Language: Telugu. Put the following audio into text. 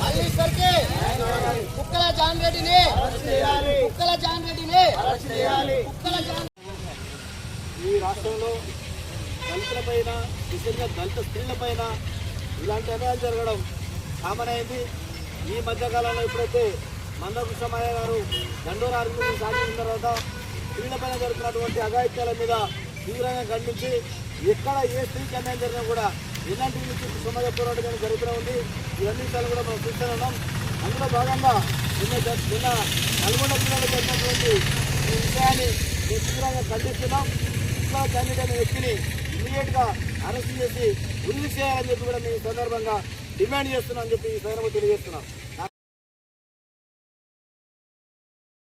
మల్లీశ్వర్కి కుక్కల జాన్ రెడ్డిని ఈ రాష్ట్రంలో దళితులపైన, విశేషంగా దళిత స్త్రీలపైన ఇలాంటి అన్యాయాలు జరగడం కామన్ అయింది. ఈ మధ్యకాలంలో ఎప్పుడైతే మందకృష్ణమయ్య గారు దండోరా ఆర్గ్యుమెంట్ సాధించిన తర్వాత స్త్రీలపైన జరుగుతున్నటువంటి అఘాయిత్యాల మీద తీవ్రంగా ఖండించి ఎక్కడ ఏ స్త్రీకి అన్యాయం జరిగినా కూడా ఇలాంటి సమాజ పోరాటం జరుగుతూనే ఉంది. ఇవన్నీ విషయాలు కూడా మనం చూస్తూనే ఉన్నాం. అందులో భాగంగా నిన్న నల్గొండ జిల్లాలో జరిగినటువంటి ఈ విషయాన్ని మేము తీవ్రంగా ఖండిస్తున్నాం. ఇట్లా క్యాండిడేట్ అనే వ్యక్తిని ఇమీడియట్గా అరెస్ట్ చేసి ఉరి చేయాలని చెప్పి కూడా మేము ఈ సందర్భంగా డిమాండ్ చేస్తున్నాం అని చెప్పి ఈ సందర్భంగా తెలియజేస్తున్నాం.